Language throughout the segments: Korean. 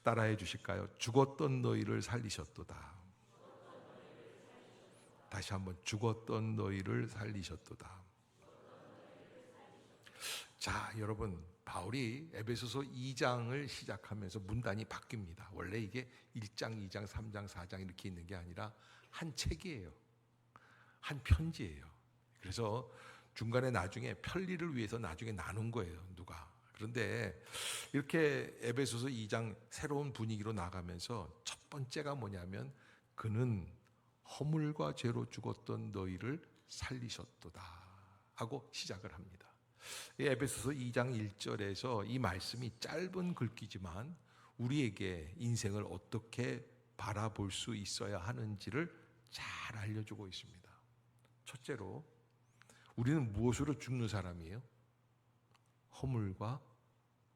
따라해 주실까요? 죽었던 너희를 살리셨도다. 다시 한번, 죽었던 너희를 살리셨도다. 자, 여러분, 바울이 에베소서 2장을 시작하면서 문단이 바뀝니다. 원래 이게 1장, 2장, 3장, 4장 이렇게 있는 게 아니라 한 책이에요. 한 편지예요. 그래서 중간에 나중에 편리를 위해서 나중에 나눈 거예요, 누가. 그런데 이렇게 에베소서 2장 새로운 분위기로 나가면서 첫 번째가 뭐냐면, 그는 허물과 죄로 죽었던 너희를 살리셨도다 하고 시작을 합니다. 에베소서 2장 1절에서 이 말씀이 짧은 글귀지만 우리에게 인생을 어떻게 바라볼 수 있어야 하는지를 잘 알려주고 있습니다. 첫째로, 우리는 무엇으로 죽는 사람이에요? 허물과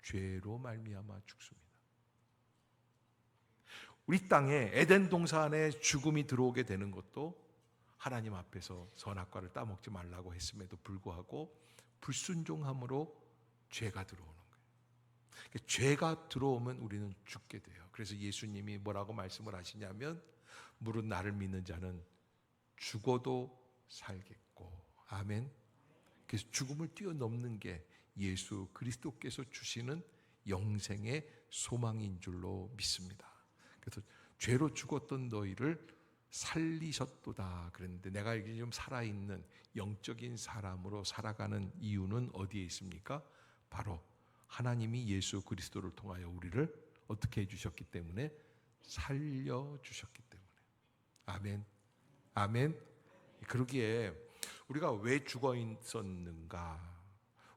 죄로 말미암아 죽습니다. 우리 땅에 에덴 동산 안에 죽음이 들어오게 되는 것도 하나님 앞에서 선악과를 따먹지 말라고 했음에도 불구하고 불순종함으로 죄가 들어오는 거예요. 죄가 들어오면 우리는 죽게 돼요. 그래서 예수님이 뭐라고 말씀을 하시냐면, 무릇 나를 믿는 자는 죽어도 살겠고. 아멘. 그래서 죽음을 뛰어넘는 게 예수 그리스도께서 주시는 영생의 소망인 줄로 믿습니다. 그래서 죄로 죽었던 너희를 살리셨도다 그랬는데, 내가 이제 좀 살아있는 영적인 사람으로 살아가는 이유는 어디에 있습니까? 바로 하나님이 예수 그리스도를 통하여 우리를 어떻게 해주셨기 때문에? 살려주셨기 때문에. 아멘. 아멘. 그러기에 우리가 왜 죽어 있었는가?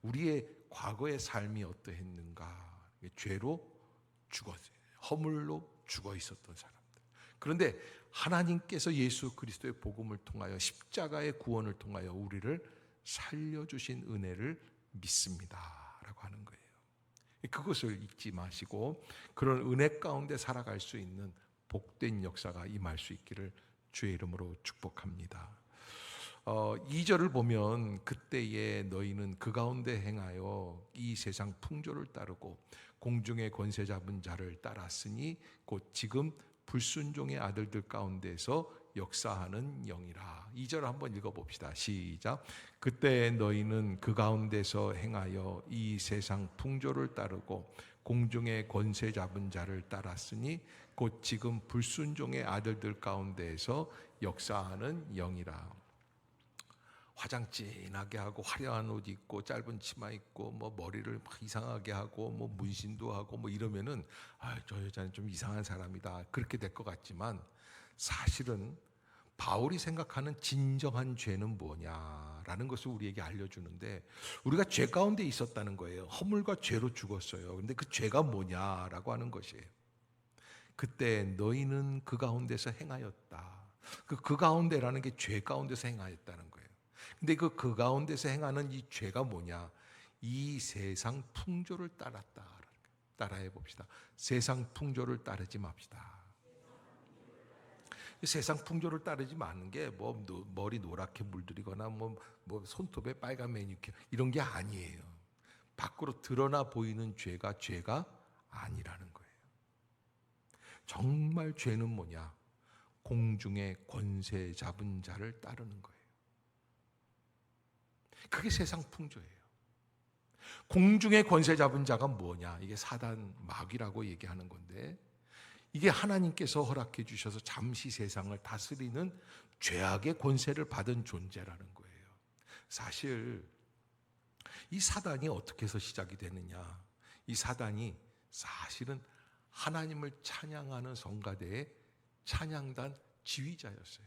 우리의 과거의 삶이 어떠했는가? 죄로 죽었어요. 허물로 죽어 있었던 사람들. 그런데 하나님께서 예수 그리스도의 복음을 통하여, 십자가의 구원을 통하여 우리를 살려주신 은혜를 믿습니다 라고 하는 거예요. 그것을 잊지 마시고 그런 은혜 가운데 살아갈 수 있는 복된 역사가 임할 수 있기를 주의 이름으로 축복합니다. 2절을 보면, 그때에 너희는 그 가운데 행하여 이 세상 풍조를 따르고 공중의 권세 잡은 자를 따랐으니 곧 지금 불순종의 아들들 가운데서 역사하는 영이라. 2절 한번 읽어봅시다. 시작. 그때 너희는 그 가운데서 행하여 이 세상 풍조를 따르고 공중의 권세 잡은 자를 따랐으니 곧 지금 불순종의 아들들 가운데에서 역사하는 영이라. 화장 진하게 하고 화려한 옷 입고 짧은 치마 입고 뭐 머리를 막 이상하게 하고 뭐 문신도 하고 뭐 이러면은, 저 여자는 좀 이상한 사람이다 그렇게 될 것 같지만, 사실은 바울이 생각하는 진정한 죄는 뭐냐라는 것을 우리에게 알려주는데, 우리가 죄 가운데 있었다는 거예요. 허물과 죄로 죽었어요. 그런데 그 죄가 뭐냐라고 하는 것이에요. 그때 너희는 그 가운데서 행하였다. 그 가운데라는 게 죄 가운데서 행하였다는 거예요. 근데 그 가운데서 행하는 이 죄가 뭐냐? 이 세상 풍조를 따랐다. 따라해 봅시다. 세상 풍조를 따르지 맙시다. 세상 풍조를 따르지 마는 게 뭐 머리 노랗게 물들이거나 뭐 손톱에 빨간 매니큐어 이런 게 아니에요. 밖으로 드러나 보이는 죄가 아니라는 거예요. 정말 죄는 뭐냐? 공중의 권세 잡은 자를 따르는 거예요. 그게 세상 풍조예요. 공중의 권세 잡은 자가 뭐냐? 이게 사단, 마귀라고 얘기하는 건데, 이게 하나님께서 허락해 주셔서 잠시 세상을 다스리는 죄악의 권세를 받은 존재라는 거예요. 사실 이 사단이 어떻게 해서 시작이 되느냐? 이 사단이 사실은 하나님을 찬양하는 성가대의 찬양단 지휘자였어요.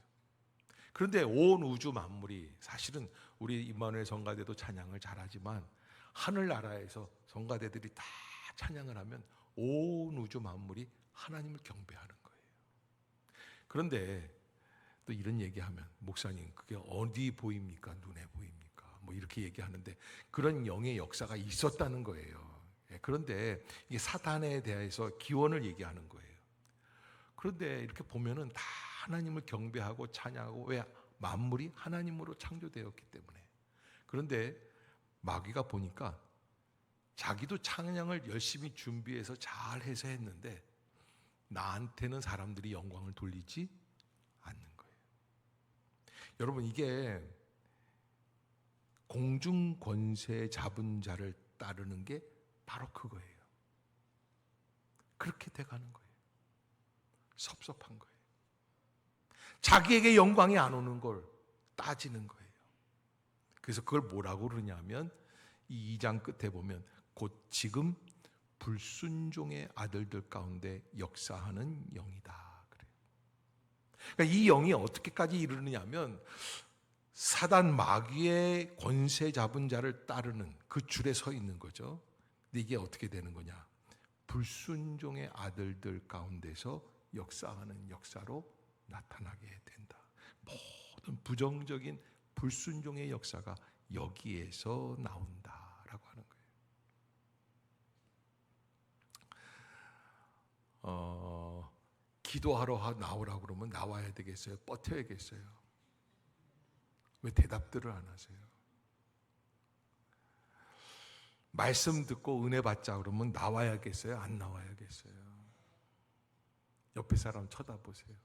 그런데 온 우주 만물이, 사실은 우리 임마누엘 성가대도 찬양을 잘하지만 하늘나라에서 성가대들이 다 찬양을 하면 온 우주 만물이 하나님을 경배하는 거예요. 그런데 또 이런 얘기하면, 목사님 그게 어디 보입니까? 눈에 보입니까? 뭐 이렇게 얘기하는데, 그런 영의 역사가 있었다는 거예요. 그런데 이게 사탄에 대해서 기원을 얘기하는 거예요. 그런데 이렇게 보면은 다 하나님을 경배하고 찬양하고, 왜? 만물이 하나님으로 창조되었기 때문에. 그런데 마귀가 보니까 자기도 찬양을 열심히 준비해서 잘 해서 했는데 나한테는 사람들이 영광을 돌리지 않는 거예요. 여러분, 이게 공중 권세 잡은 자를 따르는 게 바로 그거예요. 그렇게 돼가는 거예요. 섭섭한 거예요. 자기에게 영광이 안 오는 걸 따지는 거예요. 그래서 그걸 뭐라고 그러냐면 이 2장 끝에 보면 곧 지금 불순종의 아들들 가운데 역사하는 영이다 그래요. 그러니까 이 영이 어떻게까지 이르느냐면 사단 마귀의 권세 잡은 자를 따르는 그 줄에 서 있는 거죠. 근데 이게 어떻게 되는 거냐? 불순종의 아들들 가운데서 역사하는 역사로 나타나게 된다. 모든 부정적인 불순종의 역사가 여기에서 나온다라고 하는 거예요. 기도하러 나오라고 그러면 나와야 되겠어요? 버텨야겠어요? 왜 대답들을 안 하세요? 말씀 듣고 은혜 받자 그러면 나와야겠어요? 안 나와야겠어요? 옆에 사람 쳐다보세요.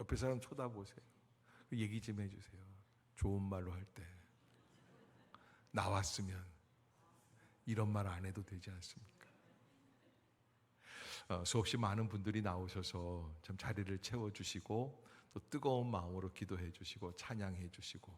옆에 사람 쳐다보세요. 얘기 좀 해주세요. 좋은 말로 할 때 나왔으면 이런 말 안 해도 되지 않습니까? 수없이 많은 분들이 나오셔서 참 자리를 채워주시고 또 뜨거운 마음으로 기도해 주시고 찬양해 주시고,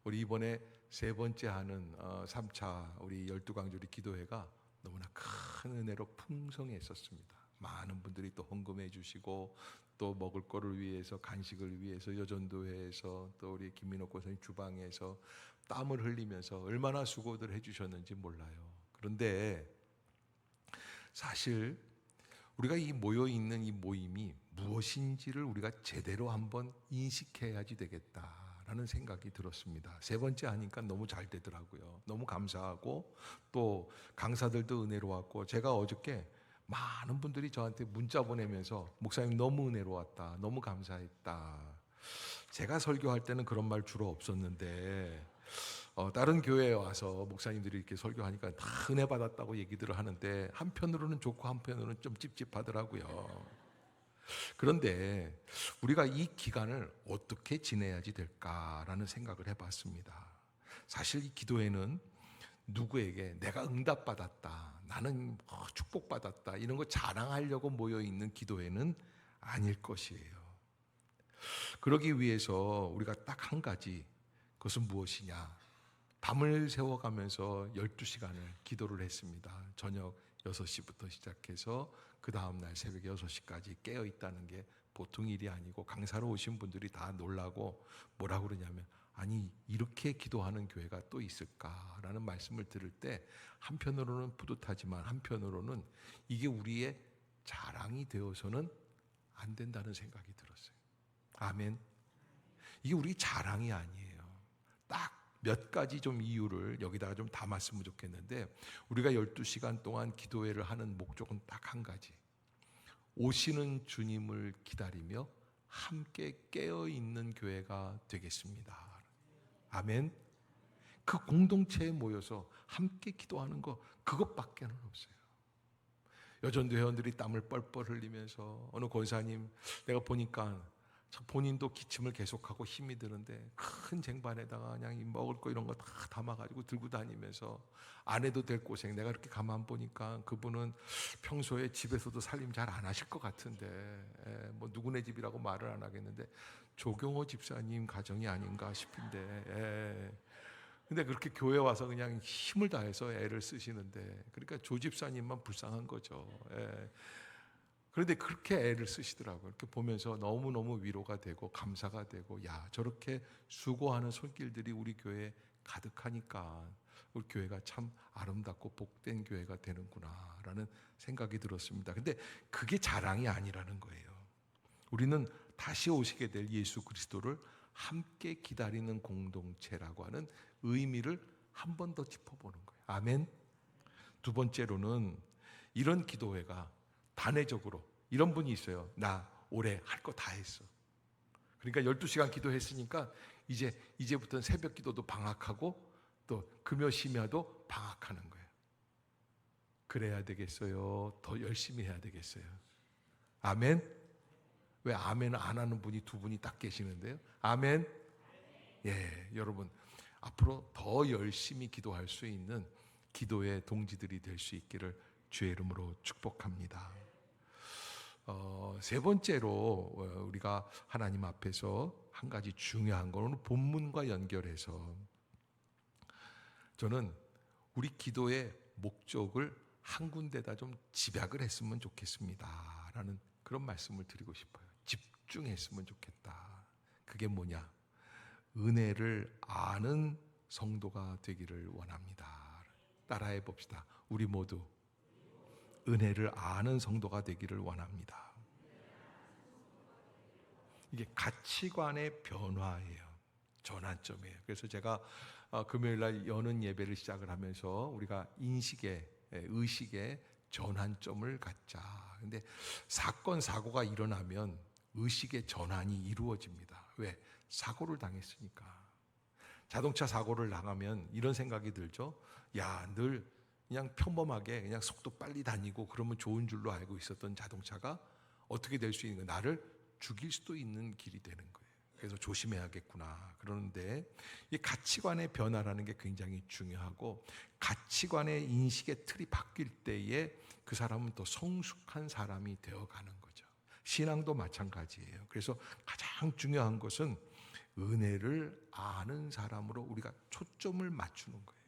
우리 이번에 세 번째 하는 3차 우리 12강조리 기도회가 너무나 큰 은혜로 풍성했었습니다. 많은 분들이 또 헌금해 주시고 또 먹을 거를 위해서, 간식을 위해서 여전도회에서 또 우리 김민옥 권사님 주방에서 땀을 흘리면서 얼마나 수고들 해주셨는지 몰라요. 그런데 사실 우리가 이 모여 있는 이 모임이 무엇인지를 우리가 제대로 한번 인식해야지 되겠다라는 생각이 들었습니다. 세 번째 하니까 너무 잘 되더라고요. 너무 감사하고 또 강사들도 은혜로웠고, 제가 어저께 많은 분들이 저한테 문자 보내면서 목사님 너무 은혜로웠다, 너무 감사했다. 제가 설교할 때는 그런 말 주로 없었는데 다른 교회에 와서 목사님들이 이렇게 설교하니까 다 은혜 받았다고 얘기들을 하는데 한편으로는 좋고 한편으로는 좀 찝찝하더라고요. 그런데 우리가 이 기간을 어떻게 지내야지 될까라는 생각을 해봤습니다. 사실 이 기도회는 누구에게 내가 응답받았다, 나는 축복받았다 이런 거 자랑하려고 모여있는 기도회는 아닐 것이에요. 그러기 위해서 우리가 딱 한 가지, 그것은 무엇이냐? 밤을 새워가면서 12시간을 기도를 했습니다. 저녁 6시부터 시작해서 그 다음날 새벽 6시까지 깨어있다는 게 보통 일이 아니고, 강사로 오신 분들이 다 놀라고 뭐라고 그러냐면 아니 이렇게 기도하는 교회가 또 있을까라는 말씀을 들을 때 한편으로는 뿌듯하지만 한편으로는 이게 우리의 자랑이 되어서는 안 된다는 생각이 들었어요. 아멘. 이게 우리 자랑이 아니에요. 딱 몇 가지 좀 이유를 여기다가 좀 담았으면 좋겠는데, 우리가 12시간 동안 기도회를 하는 목적은 딱 한 가지, 오시는 주님을 기다리며 함께 깨어있는 교회가 되겠습니다. 아멘. 그 공동체에 모여서 함께 기도하는 거, 그것밖에는 없어요. 여전도 회원들이 땀을 뻘뻘 흘리면서 어느 권사님 내가 보니까 본인도 기침을 계속하고 힘이 드는데 큰 쟁반에다가 그냥 먹을 거 이런 거 다 담아가지고 들고 다니면서 안 해도 될 고생, 내가 이렇게 가만 보니까 그분은 평소에 집에서도 살림 잘 안 하실 것 같은데, 뭐 누구네 집이라고 말을 안 하겠는데 조경호 집사님 가정이 아닌가 싶은데, 근데 그렇게 교회 와서 그냥 힘을 다해서 애를 쓰시는데, 그러니까 조 집사님만 불쌍한 거죠. 그런데 그렇게 애를 쓰시더라고요. 이렇게 보면서 너무너무 위로가 되고 감사가 되고, 야, 저렇게 수고하는 손길들이 우리 교회에 가득하니까 우리 교회가 참 아름답고 복된 교회가 되는구나 라는 생각이 들었습니다. 근데 그게 자랑이 아니라는 거예요. 우리는 다시 오시게 될 예수 그리스도를 함께 기다리는 공동체라고 하는 의미를 한 번 더 짚어보는 거예요. 아멘. 두 번째로는 이런 기도회가 단회적으로, 이런 분이 있어요. 나 올해 할 거 다 했어. 그러니까 12시간 기도했으니까 이제부터는 새벽 기도도 방학하고 또 금요 심야도 방학하는 거예요. 그래야 되겠어요? 더 열심히 해야 되겠어요? 아멘. 왜 아멘을 안 하는 분이 두 분이 딱 계시는데요? 아멘. 예, 여러분 앞으로 더 열심히 기도할 수 있는 기도의 동지들이 될 수 있기를 주의 이름으로 축복합니다. 세 번째로 우리가 하나님 앞에서 한 가지 중요한 건 오늘 본문과 연결해서 저는 우리 기도의 목적을 한 군데다 좀 집약을 했으면 좋겠습니다 라는 그런 말씀을 드리고 싶어요. 집중했으면 좋겠다. 그게 뭐냐? 은혜를 아는 성도가 되기를 원합니다. 따라해 봅시다. 우리 모두 은혜를 아는 성도가 되기를 원합니다. 이게 가치관의 변화예요. 전환점이에요. 그래서 제가 금요일 날 여는 예배를 시작을 하면서 우리가 인식의, 의식의 전환점을 갖자. 근데 사건, 사고가 일어나면 의식의 전환이 이루어집니다. 왜? 사고를 당했으니까. 자동차 사고를 당하면 이런 생각이 들죠. 야, 늘 그냥 평범하게 그냥 속도 빨리 다니고 그러면 좋은 줄로 알고 있었던 자동차가 어떻게 될 수 있는 거예요? 나를 죽일 수도 있는 길이 되는 거예요. 그래서 조심해야겠구나. 그러는데 이 가치관의 변화라는 게 굉장히 중요하고 가치관의 인식의 틀이 바뀔 때에 그 사람은 더 성숙한 사람이 되어가는 거죠. 신앙도 마찬가지예요. 그래서 가장 중요한 것은 은혜를 아는 사람으로 우리가 초점을 맞추는 거예요.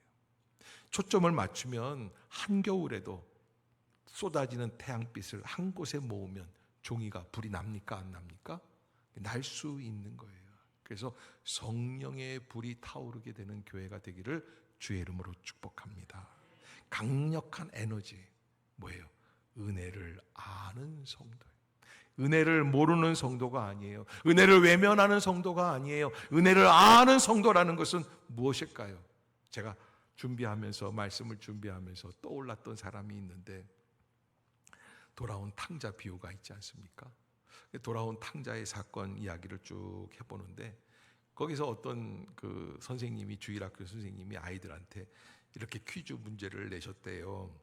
초점을 맞추면 한겨울에도 쏟아지는 태양빛을 한 곳에 모으면 종이가 불이 납니까? 안 납니까? 날 수 있는 거예요. 그래서 성령의 불이 타오르게 되는 교회가 되기를 주의 이름으로 축복합니다. 강력한 에너지 뭐예요? 은혜를 아는 성도. 은혜를 모르는 성도가 아니에요. 은혜를 외면하는 성도가 아니에요. 은혜를 아는 성도라는 것은 무엇일까요? 제가 말씀을 준비하면서 떠올랐던 사람이 있는데 돌아온 탕자 비유가 있지 않습니까? 돌아온 탕자의 사건 이야기를 쭉 해보는데 거기서 어떤 그 선생님이 주일학교 선생님이 아이들한테 이렇게 퀴즈 문제를 내셨대요.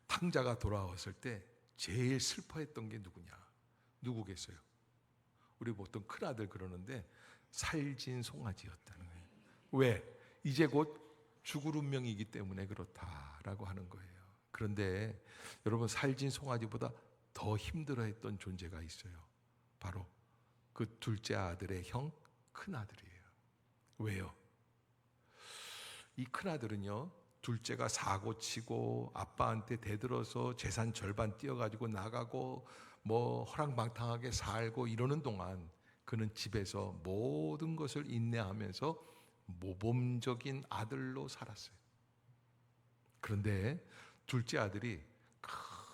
탕자가 돌아왔을 때 제일 슬퍼했던 게 누구냐? 누구겠어요? 우리 보통 큰아들 그러는데 살진 송아지였다는 거예요. 왜? 이제 곧 죽을 운명이기 때문에 그렇다라고 하는 거예요. 그런데 여러분 살진 송아지보다 더 힘들어했던 존재가 있어요. 바로 그 둘째 아들의 형 큰아들이에요. 왜요? 이 큰아들은요 둘째가 사고치고 아빠한테 대들어서 재산 절반 띄어가지고 나가고 뭐 허랑방탕하게 살고 이러는 동안 그는 집에서 모든 것을 인내하면서 모범적인 아들로 살았어요. 그런데 둘째 아들이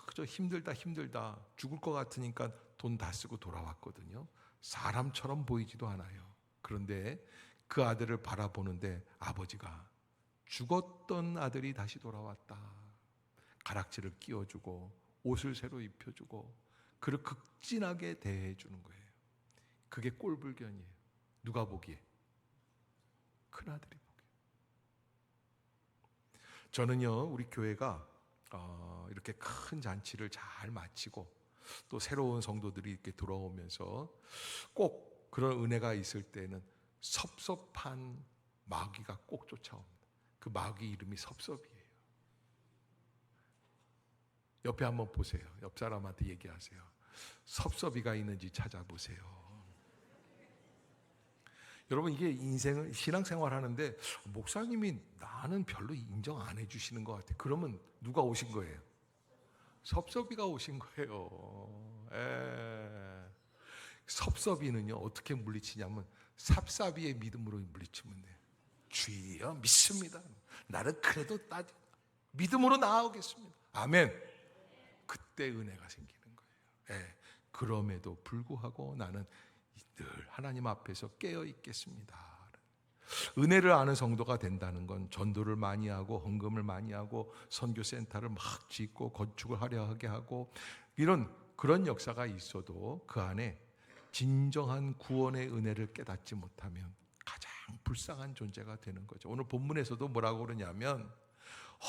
그저 힘들다 죽을 것 같으니까 돈 다 쓰고 돌아왔거든요. 사람처럼 보이지도 않아요. 그런데 그 아들을 바라보는데 아버지가 죽었던 아들이 다시 돌아왔다. 가락지를 끼워주고 옷을 새로 입혀주고 그를 극진하게 대해주는 거예요. 그게 꼴불견이에요. 누가 보기에? 큰아들이 보기에. 저는요 우리 교회가 이렇게 큰 잔치를 잘 마치고 또 새로운 성도들이 이렇게 돌아오면서 꼭 그런 은혜가 있을 때는 섭섭한 마귀가 꼭 쫓아옵니다. 그 마귀 이름이 섭섭이에요. 옆에 한번 보세요. 옆 사람한테 얘기하세요. 섭섭이가 있는지 찾아보세요. 여러분 이게 신앙생활 하는데 목사님이 나는 별로 인정 안 해주시는 것 같아요. 그러면 누가 오신 거예요? 섭섭이가 오신 거예요. 섭섭이는요 어떻게 물리치냐면 삽삽이의 믿음으로 물리치면 돼요. 주여 믿습니다. 나는 그래도 믿음으로 나아오겠습니다. 아멘. 그때 은혜가 생기는 거예요. 그럼에도 불구하고 나는 늘 하나님 앞에서 깨어 있겠습니다. 은혜를 아는 성도가 된다는 건 전도를 많이 하고 헌금을 많이 하고 선교센터를 막 짓고 건축을 화려하게 하고 그런 역사가 있어도 그 안에 진정한 구원의 은혜를 깨닫지 못하면 가장 불쌍한 존재가 되는 거죠. 오늘 본문에서도 뭐라고 그러냐면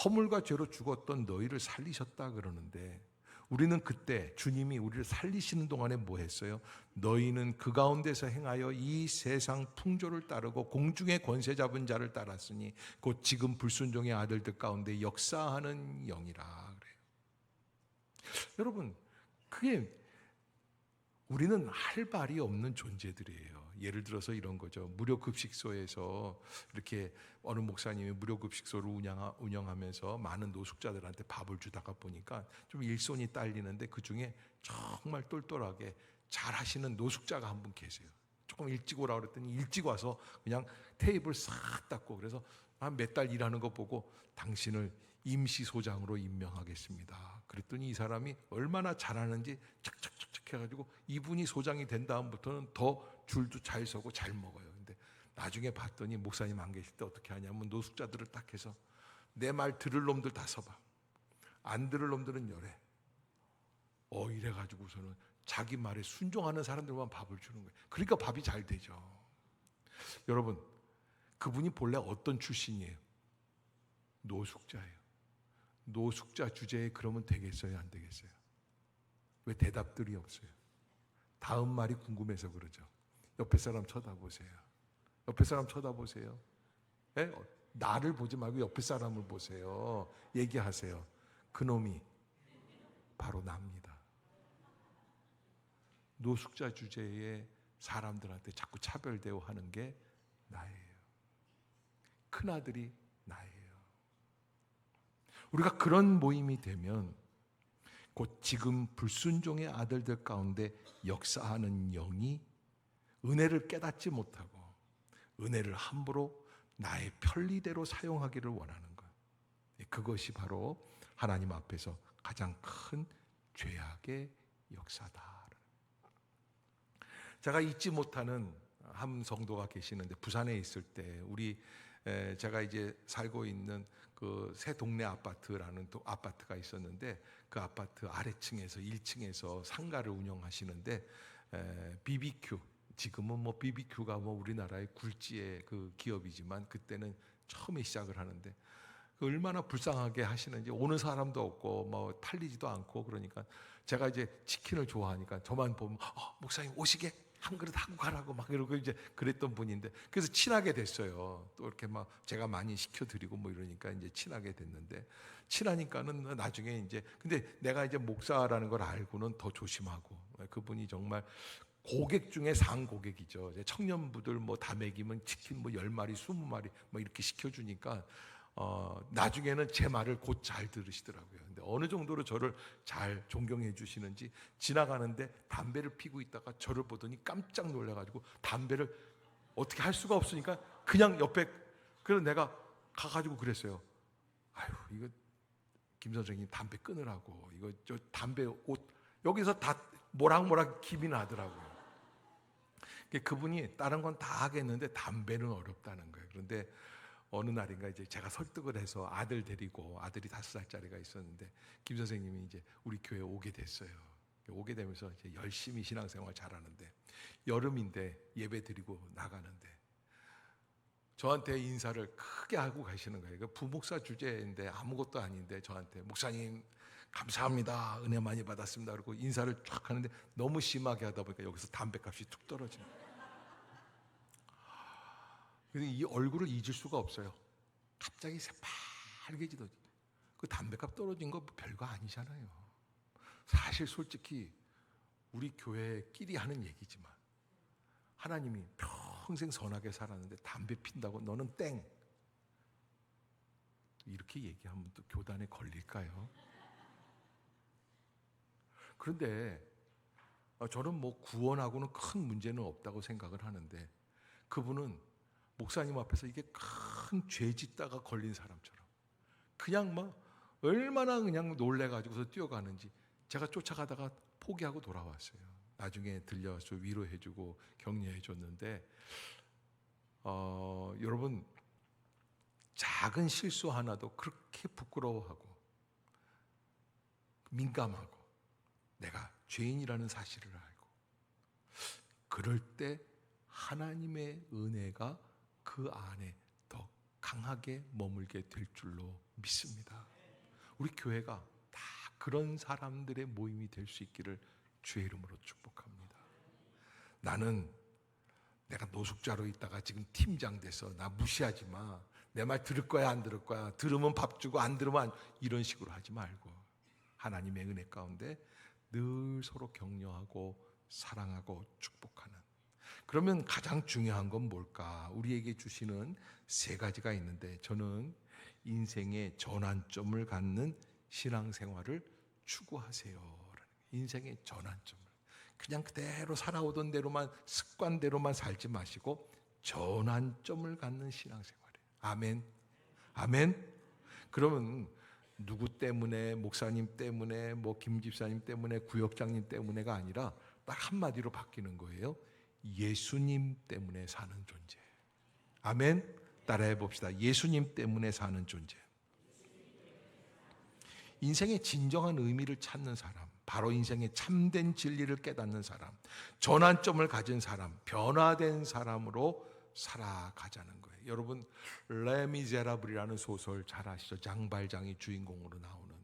허물과 죄로 죽었던 너희를 살리셨다 그러는데 우리는 그때 주님이 우리를 살리시는 동안에 뭐 했어요? 너희는 그 가운데서 행하여 이 세상 풍조를 따르고 공중의 권세 잡은 자를 따랐으니 곧 지금 불순종의 아들들 가운데 역사하는 영이라 그래요. 여러분, 그게 우리는 할 말이 없는 존재들이에요. 예를 들어서 이런 거죠. 무료급식소에서 이렇게 어느 목사님이 무료급식소를 운영하면서 많은 노숙자들한테 밥을 주다가 보니까 좀 일손이 딸리는데 그중에 정말 똘똘하게 잘 하시는 노숙자가 한 분 계세요. 조금 일찍 오라고 그랬더니 일찍 와서 그냥 테이블 싹 닦고, 그래서 한 몇 달 일하는 거 보고 당신을 임시소장으로 임명하겠습니다. 그랬더니 이 사람이 얼마나 잘하는지 착착착착 해가지고 이분이 소장이 된 다음부터는 더 줄도 잘 서고 잘 먹어요. 근데 나중에 봤더니 목사님 안 계실 때 어떻게 하냐면 노숙자들을 딱 해서 내 말 들을 놈들 다 서봐, 안 들을 놈들은 열해. 이래가지고서는 자기 말에 순종하는 사람들만 밥을 주는 거예요. 그러니까 밥이 잘 되죠. 여러분, 그분이 본래 어떤 출신이에요? 노숙자예요. 노숙자 주제에 그러면 되겠어요, 안 되겠어요? 왜 대답들이 없어요? 다음 말이 궁금해서 그러죠. 옆에 사람 쳐다보세요. 옆에 사람 쳐다보세요. 예? 나를 보지 말고 옆에 사람을 보세요. 얘기하세요. 그놈이 바로 납니다. 노숙자 주제에 사람들한테 자꾸 차별 대우하는 게 나예요. 큰아들이 나예요. 우리가 그런 모임이 되면 곧 지금 불순종의 아들들 가운데 역사하는 영이 은혜를 깨닫지 못하고 은혜를 함부로 나의 편리대로 사용하기를 원하는 것. 그것이 바로 하나님 앞에서 가장 큰 죄악의 역사다. 제가 잊지 못하는 한 성도가 계시는데, 부산에 있을 때 제가 이제 살고 있는 그 새 동네 아파트라는 또 아파트가 있었는데, 그 아파트 아래층에서 1층에서 상가를 운영하시는데 BBQ, 지금은 뭐 BBQ가 뭐 우리나라의 굴지의 그 기업이지만 그때는 처음에 시작을 하는데 그 얼마나 불쌍하게 하시는지, 오는 사람도 없고 뭐 팔리지도 않고, 그러니까 제가 이제 치킨을 좋아하니까 저만 보면 목사님 오시게 한 그릇 하고 가라고 막 이러고 이제 그랬던 분인데, 그래서 친하게 됐어요. 또 이렇게 막 제가 많이 시켜드리고 뭐 이러니까 이제 친하게 됐는데, 친하니까는 나중에 이제, 근데 내가 이제 목사라는 걸 알고는 더 조심하고, 그분이 정말 고객 중에 상고객이죠. 청년부들 뭐 다 먹이면 치킨 뭐 10마리, 20마리 뭐 이렇게 시켜주니까 나중에는 제 말을 곧 잘 들으시더라고요. 근데 어느 정도로 저를 잘 존경해 주시는지, 지나가는데 담배를 피고 있다가 저를 보더니 깜짝 놀라가지고 담배를 어떻게 할 수가 없으니까 그냥 옆에, 그래서 내가 가가지고 그랬어요. 아유, 이거 김 선생님 담배 끊으라고, 이거 저 담배 옷 여기서 다 모락모락 김이 나더라고요. 그분이 다른 건 다 하겠는데 담배는 어렵다는 거예요. 그런데 어느 날인가 이제 제가 설득을 해서 아들 데리고, 아들이 5살짜리가 있었는데 김 선생님이 이제 우리 교회에 오게 됐어요. 오게 되면서 이제 열심히 신앙생활 잘하는데, 여름인데 예배 드리고 나가는데 저한테 인사를 크게 하고 가시는 거예요. 부목사 주제인데 아무것도 아닌데 저한테 목사님 감사합니다, 은혜 많이 받았습니다 그러고 인사를 쫙 하는데 너무 심하게 하다 보니까 여기서 담배값이 툭 떨어지는 거예요. 그래서 이 얼굴을 잊을 수가 없어요. 갑자기 새빨개지더니 그 담배값 떨어진 거 별거 아니잖아요. 사실 솔직히 우리 교회끼리 하는 얘기지만 하나님이 평생 선하게 살았는데 담배 핀다고 너는 땡, 이렇게 얘기하면 또 교단에 걸릴까요? 그런데 저는 뭐 구원하고는 큰 문제는 없다고 생각을 하는데, 그분은 목사님 앞에서 이게 큰 죄 짓다가 걸린 사람처럼 그냥 막 얼마나 그냥 놀래가지고서 뛰어가는지 제가 쫓아가다가 포기하고 돌아왔어요. 나중에 들려서 위로해주고 격려해줬는데, 여러분, 작은 실수 하나도 그렇게 부끄러워하고 민감하고 내가 죄인이라는 사실을 알고, 그럴 때 하나님의 은혜가 그 안에 더 강하게 머물게 될 줄로 믿습니다. 우리 교회가 다 그런 사람들의 모임이 될 수 있기를 주의 이름으로 축복합니다. 나는 내가 노숙자로 있다가 지금 팀장 돼서 나 무시하지 마. 내 말 들을 거야 안 들을 거야. 들으면 밥 주고 안 들으면 이런 식으로 하지 말고 하나님의 은혜 가운데 늘 서로 격려하고 사랑하고 축복하는. 그러면 가장 중요한 건 뭘까? 우리에게 주시는 세 가지가 있는데 저는 인생의 전환점을 갖는 신앙생활을 추구하세요. 인생의 전환점을. 그냥 그대로 살아오던 대로만 습관대로만 살지 마시고 전환점을 갖는 신앙생활이에요. 아멘. 아멘. 그러면 누구 때문에, 목사님 때문에, 뭐 김 집사님 때문에, 구역장님 때문에가 아니라 딱 한마디로 바뀌는 거예요. 예수님 때문에 사는 존재. 아멘. 따라해 봅시다. 예수님 때문에 사는 존재. 인생의 진정한 의미를 찾는 사람, 바로 인생의 참된 진리를 깨닫는 사람, 전환점을 가진 사람, 변화된 사람으로 살아가자는 거예요. 여러분, 레미제라블이라는 소설 잘 아시죠? 장발장이 주인공으로 나오는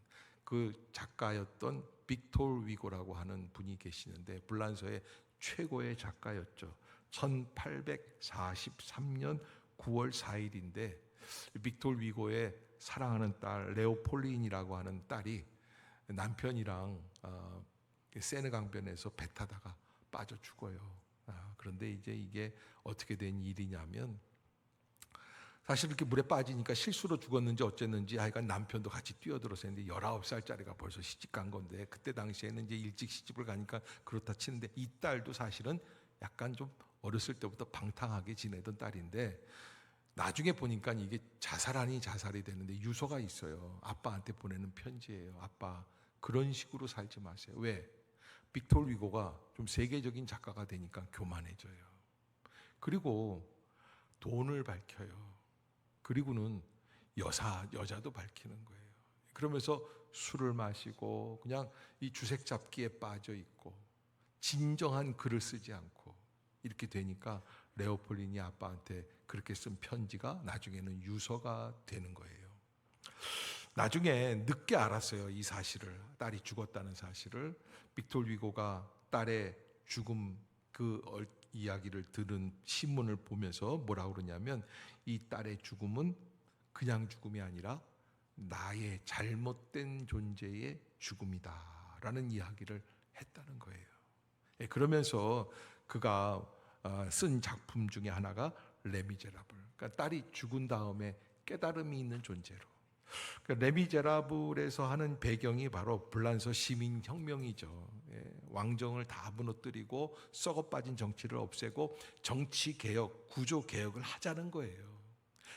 그 작가였던 빅토르 위고라고 하는 분이 계시는데 불란서의 최고의 작가였죠. 1843년 9월 4일인데 빅토르 위고의 사랑하는 딸 레오폴린이라고 하는 딸이 남편이랑 세느 강변에서 배 타다가 빠져 죽어요. 그런데 이제 이게 어떻게 된 일이냐면 사실 이렇게 물에 빠지니까 실수로 죽었는지 어쨌는지 하여간 남편도 같이 뛰어들어서 했는데 19살짜리가 벌써 시집 간 건데 그때 당시에는 이제 일찍 시집을 가니까 그렇다 치는데 이 딸도 사실은 약간 좀 어렸을 때부터 방탕하게 지내던 딸인데 나중에 보니까 이게 자살 아닌 자살이 되는데 유서가 있어요. 아빠한테 보내는 편지예요. 아빠 그런 식으로 살지 마세요. 왜? 빅토르 위고가 좀 세계적인 작가가 되니까 교만해져요. 그리고 돈을 밝혀요. 그리고는 여자도 밝히는 거예요. 그러면서 술을 마시고 그냥 이 주색 잡기에 빠져 있고 진정한 글을 쓰지 않고 이렇게 되니까 레오폴린이 아빠한테 그렇게 쓴 편지가 나중에는 유서가 되는 거예요. 나중에 늦게 알았어요. 이 사실을. 딸이 죽었다는 사실을. 빅토르 위고가 딸의 죽음 그 이야기를 들은 신문을 보면서 뭐라고 그러냐면 이 딸의 죽음은 그냥 죽음이 아니라 나의 잘못된 존재의 죽음이다 라는 이야기를 했다는 거예요. 그러면서 그가 쓴 작품 중에 하나가 레미제라블. 그러니까 딸이 죽은 다음에 깨달음이 있는 존재로. 그러니까 레미제라블에서 하는 배경이 바로 불란서 시민혁명이죠. 왕정을 다 무너뜨리고 썩어빠진 정치를 없애고 정치개혁, 구조개혁을 하자는 거예요.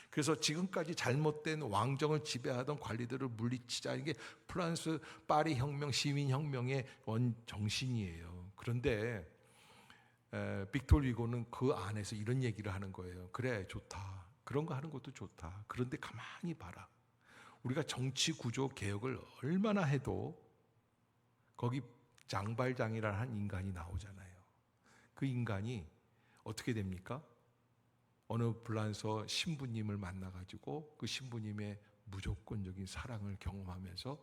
그래서 지금까지 잘못된 왕정을 지배하던 관리들을 물리치자. 이게 프랑스 파리 혁명, 시민혁명의 원정신이에요. 그런데 빅토르 위고는 그 안에서 이런 얘기를 하는 거예요. 그래, 좋다. 그런 거 하는 것도 좋다. 그런데 가만히 봐라. 우리가 정치 구조 개혁을 얼마나 해도 거기 장발장이라는 한 인간이 나오잖아요. 그 인간이 어떻게 됩니까? 어느 불란서 신부님을 만나가지고 그 신부님의 무조건적인 사랑을 경험하면서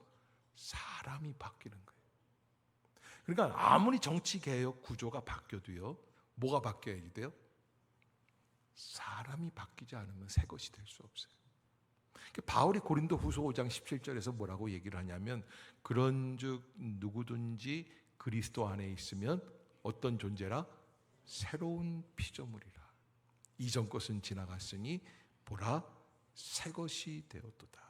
사람이 바뀌는 거예요. 그러니까 아무리 정치 개혁 구조가 바뀌어도요, 뭐가 바뀌어야 돼요? 사람이 바뀌지 않으면 새 것이 될 수 없어요. 바울이 고린도 후서 5장 17절에서 뭐라고 얘기를 하냐면 그런즉 누구든지 그리스도 안에 있으면 어떤 존재라? 새로운 피조물이라. 이전 것은 지나갔으니 보라 새 것이 되었도다.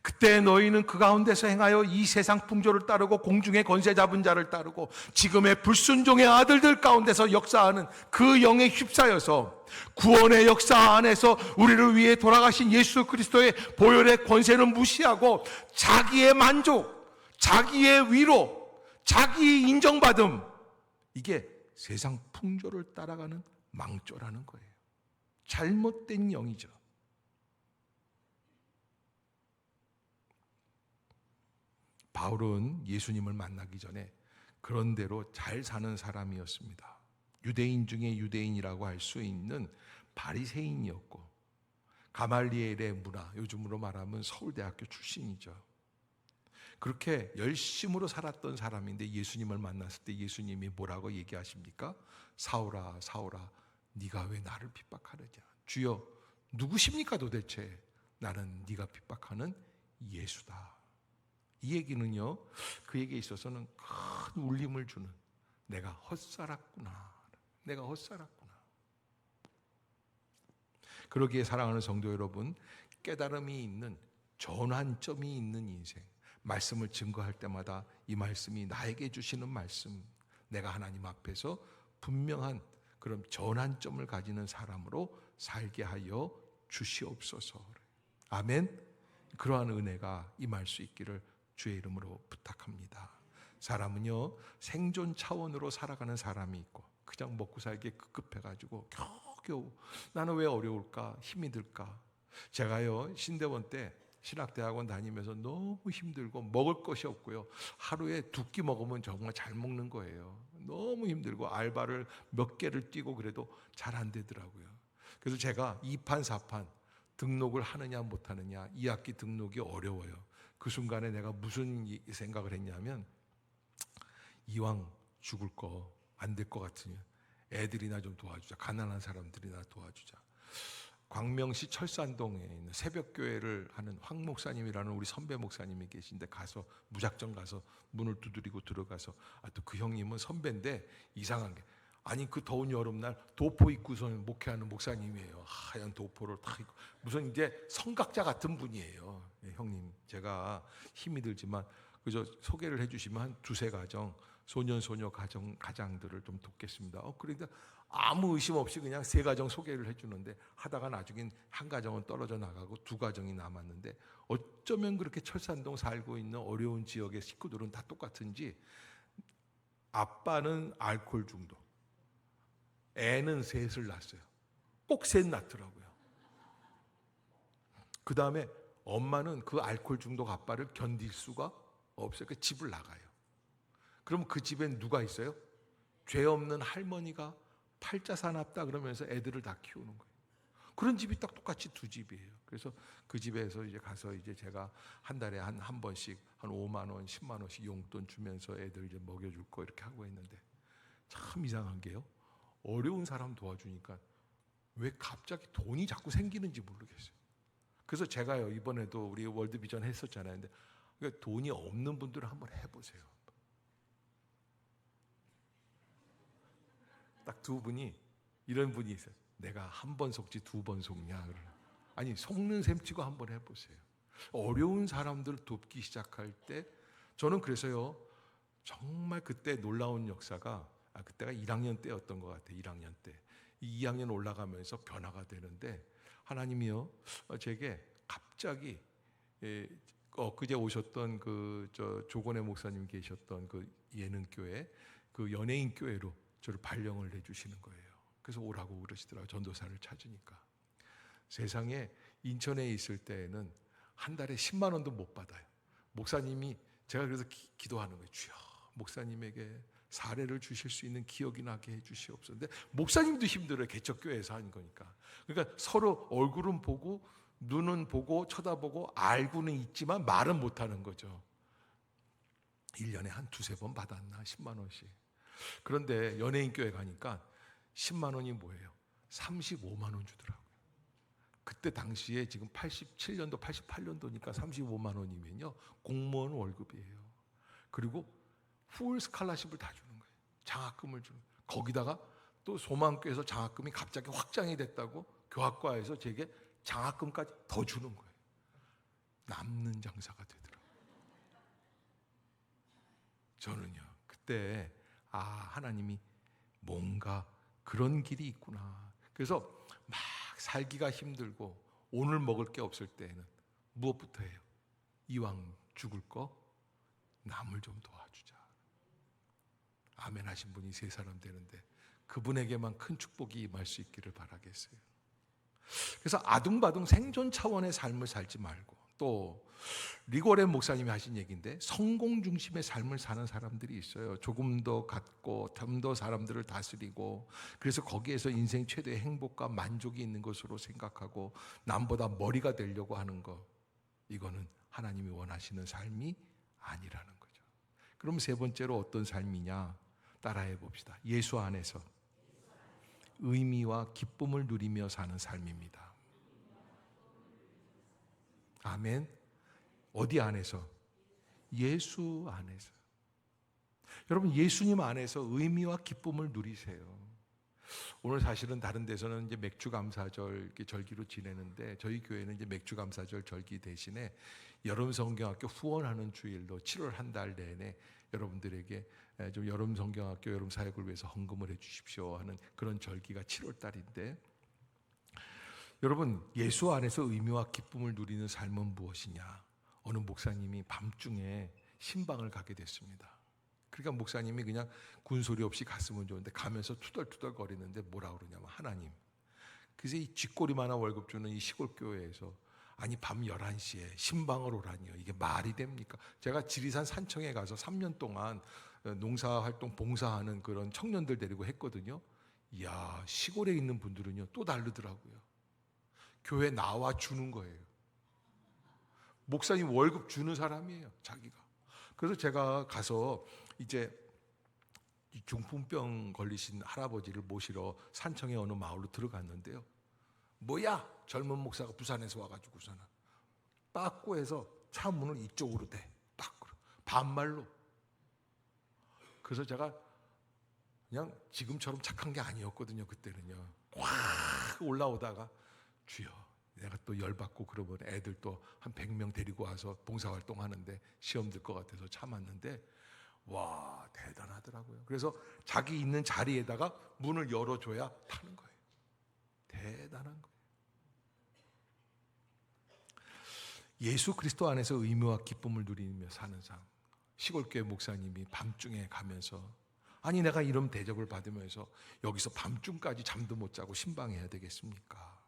그때 너희는 그 가운데서 행하여 이 세상 풍조를 따르고 공중의 권세 잡은 자를 따르고 지금의 불순종의 아들들 가운데서 역사하는 그 영에 휩싸여서 구원의 역사 안에서 우리를 위해 돌아가신 예수 그리스도의 보혈의 권세는 무시하고 자기의 만족, 자기의 위로, 자기의 인정받음, 이게 세상 풍조를 따라가는 망조라는 거예요. 잘못된 영이죠. 바울은 예수님을 만나기 전에 그런 대로 잘 사는 사람이었습니다. 유대인 중에 유대인이라고 할 수 있는 바리새인이었고 가말리엘의 문화, 요즘으로 말하면 서울대학교 출신이죠. 그렇게 열심으로 살았던 사람인데 예수님을 만났을 때 예수님이 뭐라고 얘기하십니까? 사울아 사울아 네가 왜 나를 핍박하느냐. 주여 누구십니까 도대체? 나는 네가 핍박하는 예수다. 이 얘기는요, 그에게 있어서는 큰 울림을 주는, 내가 헛살았구나, 내가 헛살았구나. 그러기에 사랑하는 성도 여러분, 깨달음이 있는, 전환점이 있는 인생, 말씀을 증거할 때마다 이 말씀이 나에게 주시는 말씀, 내가 하나님 앞에서 분명한 그런 전환점을 가지는 사람으로 살게 하여 주시옵소서. 아멘. 그러한 은혜가 임할 수 있기를 주의 이름으로 부탁합니다. 사람은요, 생존 차원으로 살아가는 사람이 있고, 그냥 먹고 살기에 급급해가지고 겨우겨우 나는 왜 어려울까, 힘이 들까. 제가요, 신대원 때 신학대학원 다니면서 너무 힘들고 먹을 것이 없고요, 하루에 2끼 먹으면 정말 잘 먹는 거예요. 너무 힘들고 알바를 몇 개를 뛰고 그래도 잘 안 되더라고요. 그래서 제가 2판 4판 등록을 하느냐 못하느냐, 2학기 등록이 어려워요. 그 순간에 내가 무슨 생각을 했냐면, 이왕 죽을 거 안 될 것 같으니 애들이나 좀 도와주자, 가난한 사람들이나 도와주자. 광명시 철산동에 있는 새벽교회를 하는 황 목사님이라는 우리 선배 목사님이 계신데, 가서 무작정 가서 문을 두드리고 들어가서, 또 그 형님은 선배인데 이상한 게, 아니 그 더운 여름날 도포 입고서 목회하는 목사님이에요. 하얀 도포를 딱 입고, 무슨 이제 성각자 같은 분이에요. 형님, 제가 힘이 들지만 그저 소개를 해주시면 한 2-3가정, 소년소녀 가장들을 좀 돕겠습니다. 그러니까 아무 의심 없이 그냥 3가정 소개를 해주는데, 하다가 나중엔 한 가정은 떨어져 나가고 2가정이 남았는데, 어쩌면 그렇게 철산동 살고 있는 어려운 지역의 식구들은 다 똑같은지, 아빠는 알코올 중독, 애는 3을 낳았어요. 꼭 3 낳더라고요. 그 다음에 엄마는 그 알코올 중독 아빠를 견딜 수가 없어요. 그 집을 나가요. 그럼 그 집엔 누가 있어요? 죄 없는 할머니가 팔자사납다 그러면서 애들을 다 키우는 거예요. 그런 집이 딱 똑같이 2집이에요. 그래서 그 집에서 이제 가서 이제 제가 한 달에 한 번씩 한 5만 원, 10만 원씩 용돈 주면서 애들 이제 먹여줄 거 이렇게 하고 있는데, 참 이상한 게요, 어려운 사람 도와주니까 왜 갑자기 돈이 자꾸 생기는지 모르겠어요. 그래서 제가요, 이번에도 우리 월드비전 했었잖아요. 근데 돈이 없는 분들은 한번 해보세요. 딱 2분이, 이런 분이 있어요. 내가 한 번 속지 2번 속냐. 아니, 속는 셈 치고 한번 해보세요. 어려운 사람들 돕기 시작할 때, 저는 그래서요, 정말 그때 놀라운 역사가, 그때가 1학년 때였던 것 같아요. 1학년 때. 2학년 올라가면서 변화가 되는데, 하나님이요, 제게 갑자기, 엊그제 오셨던 조건의 목사님 계셨던 그 예능교회, 그 연예인 교회로 저를 발령을 해주시는 거예요. 그래서 오라고 그러시더라고요. 전도사를 찾으니까. 세상에, 인천에 있을 때에는 한 달에 10만 원도 못 받아요. 목사님이, 제가 그래서 기도하는 거예요. 주여, 목사님에게 사례를 주실 수 있는 기억이 나게 해주시옵소서. 근데 목사님도 힘들어요. 개척교회에서 하는 거니까. 그러니까 서로 얼굴은 보고 눈은 보고 쳐다보고 알고는 있지만 말은 못하는 거죠. 1년에 한 2-3번 받았나 10만 원씩. 그런데 연예인 교회 가니까 10만 원이 뭐예요? 35만 원 주더라고요. 그때 당시에 지금 87년도 88년도니까 35만 원이면요, 공무원 월급이에요. 그리고 풀 스칼라십을 다 주는 거예요. 장학금을 주는 거예요. 거기다가 또 소망교에서 장학금이 갑자기 확장이 됐다고 교학과에서 제게 장학금까지 더 주는 거예요. 남는 장사가 되더라고요. 저는요, 그때 하나님이 뭔가 그런 길이 있구나. 그래서 막 살기가 힘들고 오늘 먹을 게 없을 때에는 무엇부터 해요? 이왕 죽을 거 남을 좀 도와주자. 아멘 하신 분이 3사람 되는데, 그분에게만 큰 축복이 임할 수 있기를 바라겠어요. 그래서 아둥바둥 생존 차원의 삶을 살지 말고, 또 리고렌 목사님이 하신 얘기인데, 성공 중심의 삶을 사는 사람들이 있어요. 조금 더 갖고 좀 더 사람들을 다스리고, 그래서 거기에서 인생 최대의 행복과 만족이 있는 것으로 생각하고 남보다 머리가 되려고 하는 것, 이거는 하나님이 원하시는 삶이 아니라는 거죠. 그럼 세 번째로 어떤 삶이냐? 따라해 봅시다. 예수 안에서 의미와 기쁨을 누리며 사는 삶입니다. 아멘. 어디 안에서? 예수 안에서. 여러분, 예수님 안에서 의미와 기쁨을 누리세요. 오늘 사실은 다른 데서는 이제 맥주감사절 절기로 지내는데, 저희 교회는 이제 맥주감사절 절기 대신에 여름성경학교 후원하는 주일로 7월 한 달 내내 여러분들에게 좀 여름성경학교 여름사역을 위해서 헌금을 해 주십시오 하는 그런 절기가 7월 달인데, 여러분, 예수 안에서 의미와 기쁨을 누리는 삶은 무엇이냐? 어느 목사님이 밤중에 신방을 가게 됐습니다. 그러니까 목사님이 그냥 군소리 없이 갔으면 좋은데 가면서 투덜투덜 거리는데 뭐라 그러냐면, 하나님, 그래서 이 쥐꼬리만한 월급 주는 이 시골 교회에서 아니 밤 11시에 신방을 오라니요. 이게 말이 됩니까? 제가 지리산 산청에 가서 3년 동안 농사활동 봉사하는 그런 청년들 데리고 했거든요. 이야, 시골에 있는 분들은요 또 다르더라고요. 교회 나와 주는 거예요. 목사님 월급 주는 사람이에요, 자기가. 그래서 제가 가서 이제 중풍병 걸리신 할아버지를 모시러 산청의 어느 마을로 들어갔는데요. 뭐야? 젊은 목사가 부산에서 와가지고서는 빠꾸해서 차 문을 이쪽으로 대. 딱 반말로. 그래서 제가 그냥 지금처럼 착한 게 아니었거든요. 그때는요. 확 올라오다가, 주여, 내가 또 열받고 그러면 애들 또 한 100명 데리고 와서 봉사활동 하는데 시험 들 것 같아서 참았는데, 와, 대단하더라고요. 그래서 자기 있는 자리에다가 문을 열어줘야 타는 거예요. 대단한 거예요. 예수 그리스도 안에서 의미와 기쁨을 누리며 사는 삶. 시골교회 목사님이 밤중에 가면서, 아니 내가 이런 대접을 받으면서 여기서 밤중까지 잠도 못 자고 신방해야 되겠습니까?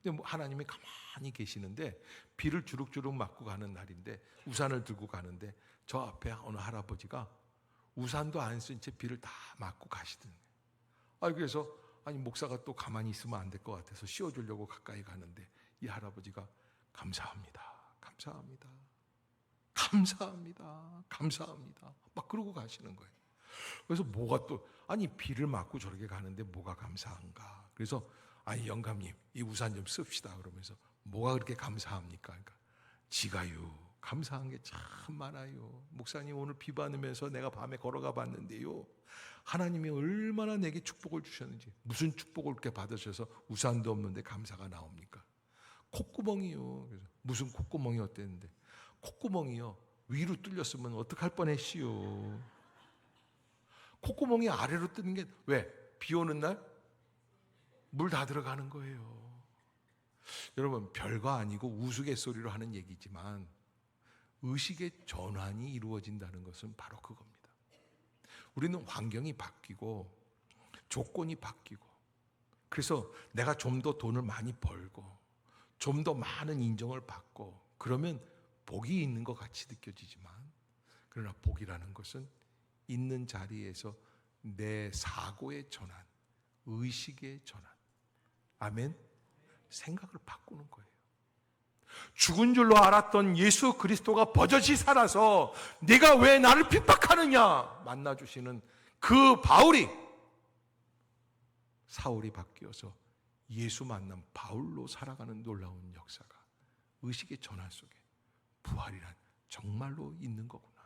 근데 하나님이 가만히 계시는데, 비를 주룩주룩 맞고 가는 날인데 우산을 들고 가는데 저 앞에 어느 할아버지가 우산도 안 쓴 채 비를 다 맞고 가시더니, 그래서 아니 목사가 또 가만히 있으면 안 될 것 같아서 씌워주려고 가까이 가는데 이 할아버지가 감사합니다, 감사합니다, 감사합니다, 감사합니다 막 그러고 가시는 거예요. 그래서 뭐가 또, 아니 비를 맞고 저렇게 가는데 뭐가 감사한가? 그래서 아니 영감님 이 우산 좀 씁시다 그러면서, 뭐가 그렇게 감사합니까? 그러니까 지가요 감사한 게 참 많아요. 목사님 오늘 비 받으면서 내가 밤에 걸어가 봤는데요, 하나님이 얼마나 내게 축복을 주셨는지. 무슨 축복을 그렇게 받으셔서 우산도 없는데 감사가 나옵니까? 콧구멍이요. 그래서 무슨 콧구멍이 어땠는데, 콧구멍이요 위로 뚫렸으면 어떡할 뻔했시요. 콧구멍이 아래로 뜨는 게 왜? 비 오는 날 물 다 들어가는 거예요. 여러분, 별거 아니고 우스갯소리로 하는 얘기지만 의식의 전환이 이루어진다는 것은 바로 그겁니다. 우리는 환경이 바뀌고 조건이 바뀌고, 그래서 내가 좀 더 돈을 많이 벌고 좀 더 많은 인정을 받고 그러면 복이 있는 것 같이 느껴지지만, 그러나 복이라는 것은 있는 자리에서 내 사고의 전환, 의식의 전환, 아멘, 생각을 바꾸는 거예요. 죽은 줄로 알았던 예수 그리스도가 버젓이 살아서 네가 왜 나를 핍박하느냐 만나주시는 그 바울이, 사울이 바뀌어서 예수 만난 바울로 살아가는 놀라운 역사가 의식의 전환 속에 부활이란 정말로 있는 거구나.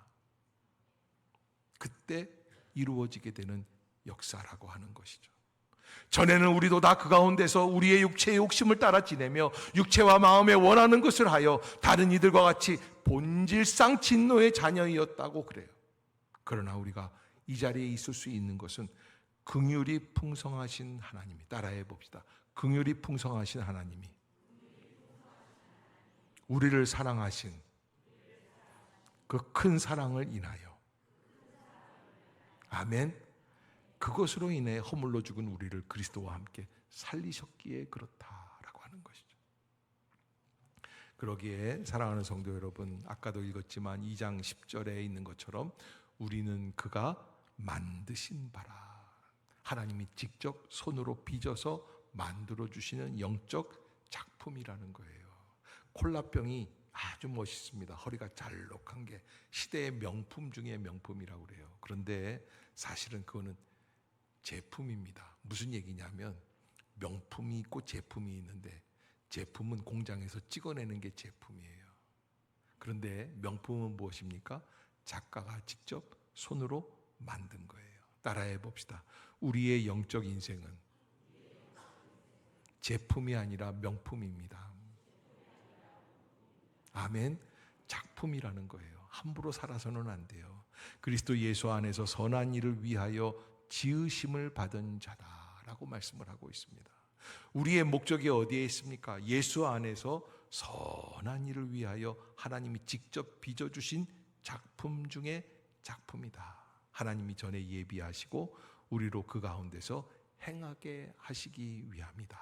그때 이루어지게 되는 역사라고 하는 것이죠. 전에는 우리도 다 그 가운데서 우리의 육체의 욕심을 따라 지내며 육체와 마음에 원하는 것을 하여 다른 이들과 같이 본질상 진노의 자녀이었다고 그래요. 그러나 우리가 이 자리에 있을 수 있는 것은 긍휼이 풍성하신 하나님이, 따라해 봅시다. 긍휼이 풍성하신 하나님이 우리를 사랑하신 그 큰 사랑을 인하여, 아멘, 그것으로 인해 허물로 죽은 우리를 그리스도와 함께 살리셨기에 그렇다라고 하는 것이죠. 그러기에 사랑하는 성도 여러분, 아까도 읽었지만 2장 10절에 있는 것처럼 우리는 그가 만드신 바라. 하나님이 직접 손으로 빚어서 만들어 주시는 영적 작품이라는 거예요. 콜라병이 아주 멋있습니다. 허리가 잘록한 게 시대의 명품 중에 명품이라고 그래요. 그런데 사실은 그거는 제품입니다. 무슨 얘기냐면 명품이 있고 제품이 있는데 제품은 공장에서 찍어내는 게 제품이에요. 그런데 명품은 무엇입니까? 작가가 직접 손으로 만든 거예요. 따라해 봅시다. 우리의 영적 인생은 제품이 아니라 명품입니다. 아멘. 작품이라는 거예요. 함부로 살아서는 안 돼요. 그리스도 예수 안에서 선한 일을 위하여 지으심을 받은 자다라고 말씀을 하고 있습니다. 우리의 목적이 어디에 있습니까? 예수 안에서 선한 일을 위하여 하나님이 직접 빚어주신 작품 중에 작품이다. 하나님이 전에 예비하시고 우리로 그 가운데서 행하게 하시기 위함이다.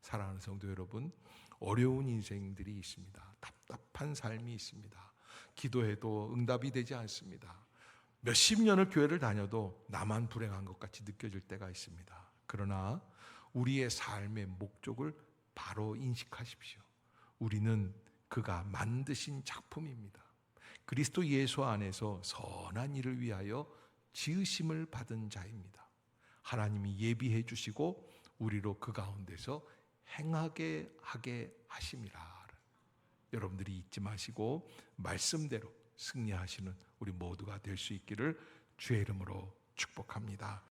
사랑하는 성도 여러분, 어려운 인생들이 있습니다. 답답한 삶이 있습니다. 기도해도 응답이 되지 않습니다. 몇십 년을 교회를 다녀도 나만 불행한 것 같이 느껴질 때가 있습니다. 그러나 우리의 삶의 목적을 바로 인식하십시오. 우리는 그가 만드신 작품입니다. 그리스도 예수 안에서 선한 일을 위하여 지으심을 받은 자입니다. 하나님이 예비해 주시고 우리로 그 가운데서 행하게 하게 하심이라. 여러분들이 잊지 마시고 말씀대로 승리하시는 우리 모두가 될 수 있기를 주의 이름으로 축복합니다.